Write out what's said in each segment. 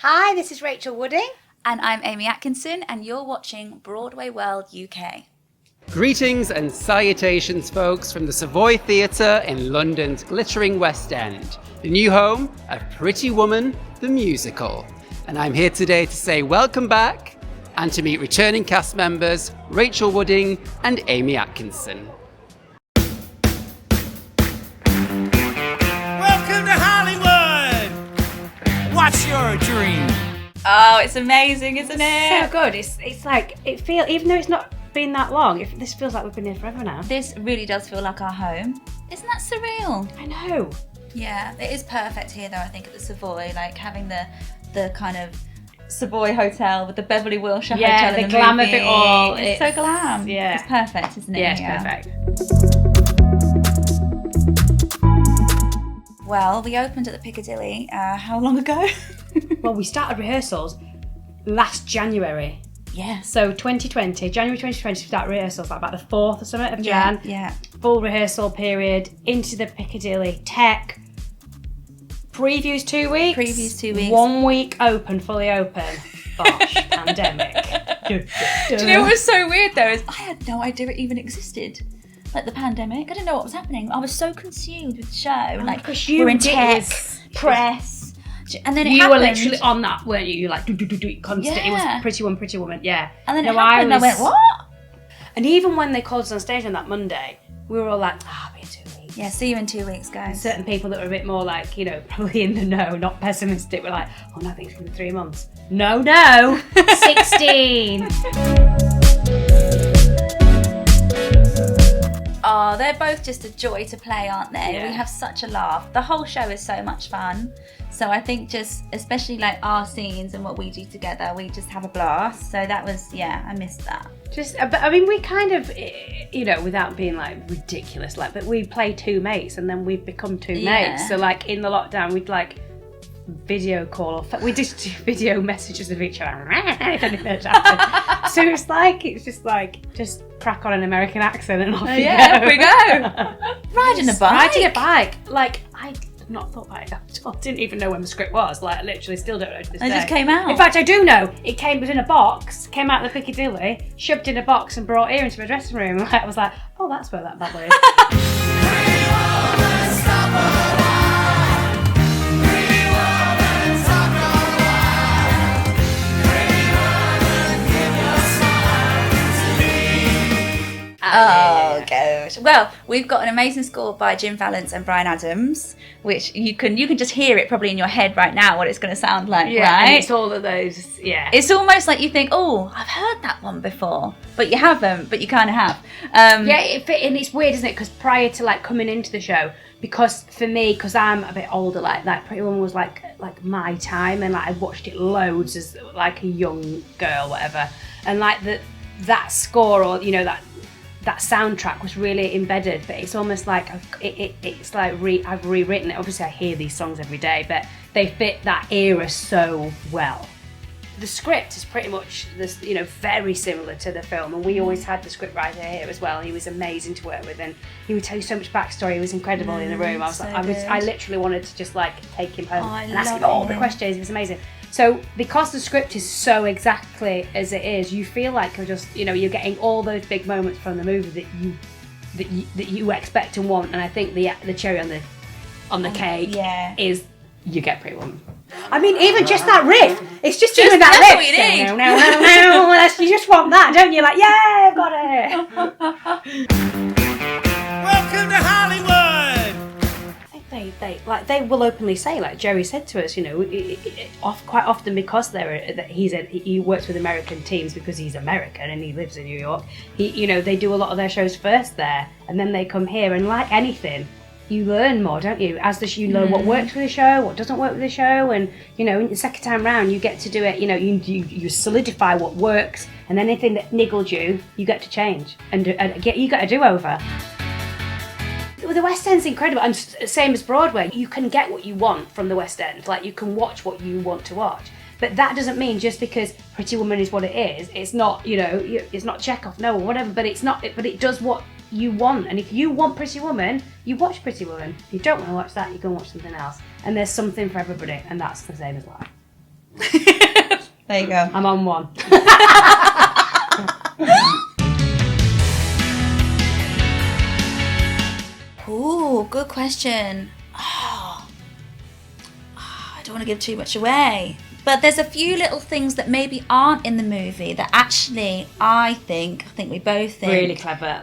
Hi, this is Rachael Wooding. And I'm Aimie Atkinson, and you're watching BroadwayWorld UK. Greetings and salutations, folks, from the Savoy Theatre in London's glittering West End, the new home of Pretty Woman, the musical. And I'm here today to say welcome back and to meet returning cast members Rachael Wooding and Aimie Atkinson. Welcome to Hollywood! What's your dream? Oh, it's amazing, isn't it? So good. It's like, even though it's not been that long, this feels like we've been here forever now. This really does feel like our home. Isn't that surreal? I know. Yeah, it is perfect here though, I think, at the Savoy, like having the kind of Savoy hotel with the Beverly Wilshire hotel in the glam movie. of it all. It's so glam. Yeah. It's perfect, isn't it? Yeah, it's perfect. Well, we opened at the Piccadilly, how long ago? Well, we started rehearsals last January. Yeah. So January 2020, we started rehearsals, like about the 4th or something of Jan. Yeah. Full rehearsal period, into the Piccadilly, tech. Previews 2 weeks. 1 week open, fully open. Gosh, pandemic. Do you know what was so weird though? Is I had no idea it even existed. Like the pandemic, I didn't know what was happening. I was so consumed with the show. Like we're in tech, press, and then you happened. were literally on that, weren't you? You were like constant. Yeah. It was Pretty Woman, yeah. And then it happened. I went, what? And even when they called us on stage on that Monday, we were all like, I'll be in 2 weeks. Yeah, see you in 2 weeks, guys. Certain people that were a bit more like, probably in the know, not pessimistic, were like, oh no, I think it's going to be 3 months. No, 16. Oh, they're both just a joy to play, aren't they? Yeah. We have such a laugh. The whole show is so much fun. So I think just, especially like our scenes and what we do together, we just have a blast. So that was, I missed that. But I mean, we kind of, without being like ridiculous, but we play two mates and then we've become two mates. So like in the lockdown, we'd like video call, we just do video messages of each other. So it's just crack on an American accent and off you go. Off we go. Riding a bike. Like I'd not thought about it at all. Didn't even know when the script was. Like literally still don't know to this day. It just came out. In fact, I do know. It was in a box, came out of the Piccadilly, shoved in a box and brought here into my dressing room. I was like, oh, that's where that bubble is. Oh gosh! Well, we've got an amazing score by Jim Vallance and Brian Adams, which you can just hear it probably in your head right now what it's going to sound like, right? And it's all of those. Yeah, it's almost like you think, oh, I've heard that one before, but you haven't, but you kind of have. And it's weird, isn't it? Because prior to like coming into the show, because for me, because I'm a bit older, like Pretty Woman was like my time, and like I watched it loads as like a young girl, whatever, and like that score or that soundtrack was really embedded, but it's almost like it's like I've rewritten it. Obviously I hear these songs every day, but they fit that era so well. The script is pretty much this, very similar to the film, and we always had the script writer here as well. He was amazing to work with, and he would tell you so much backstory. He was incredible in the room. I literally wanted to to like take him home and ask him all the questions. It was amazing. So because the script is so exactly as it is, you feel like you're just, you're getting all those big moments from the movie that you expect and want. And I think the cherry on the cake is you get Pretty Woman. I mean, even just that riff. It's just doing that riff. What you need. No. You just want that, don't you? Like, yeah, I've got it. Welcome to Hollywood! They will openly say, like Jerry said to us, quite often because he works with American teams because he's American and he lives in New York. They do a lot of their shows first there, and then they come here, and like anything, you learn more, don't you? You learn what works with the show, what doesn't work with the show, and the second time round you get to do it. You solidify what works, and anything that niggled you get to change and you get a do-over. The West End's incredible, and same as Broadway. You can get what you want from the West End. Like, you can watch what you want to watch. But that doesn't mean just because Pretty Woman is what it is, it's not, it's not Chekhov, no, or whatever, but but it does what you want. And if you want Pretty Woman, you watch Pretty Woman. If you don't want to watch that, you go and watch something else. And there's something for everybody, and that's the same as life. There you go. I'm on one. Ooh, good question. Oh, I don't want to give too much away. But there's a few little things that maybe aren't in the movie that actually I think we both think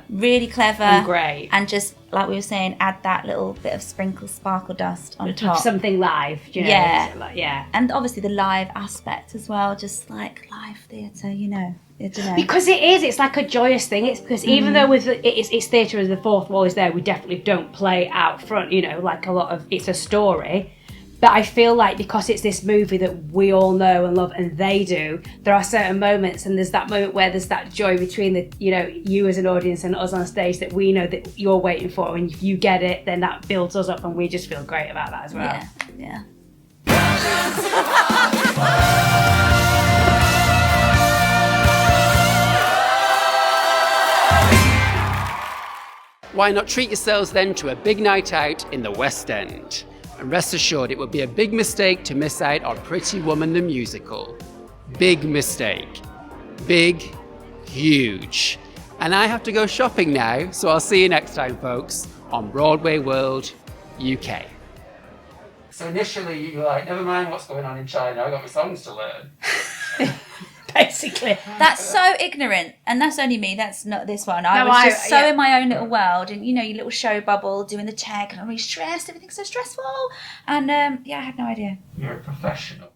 Really clever. And great. And just, like we were saying, add that little bit of sparkle dust on top. Something live, do you know? Yeah. Yeah. And obviously the live aspect as well, just like live theatre, you know. I don't know. Because it's like a joyous thing. It's because even though it's theatre as the fourth wall is there, we definitely don't play out front, you know, like a lot of, it's a story. But I feel like because it's this movie that we all know and love and they do, there are certain moments, and there's that moment where there's that joy between the, you know, you as an audience and us on stage that we know that you're waiting for, and if you get it, then that builds us up and we just feel great about that as well. Yeah. Why not treat yourselves then to a big night out in the West End? And rest assured, it would be a big mistake to miss out on Pretty Woman the musical. Big mistake. Big, huge. And I have to go shopping now, so I'll see you next time, folks, on BroadwayWorld UK. So initially, you were like, never mind what's going on in China, I've got my songs to learn. Basically. That's so ignorant, and that's only me, that's not this one. I was just so in my own little world, and you know, your little show bubble, doing the tech, and I'm really stressed, everything's so stressful. And I had no idea. You're a professional.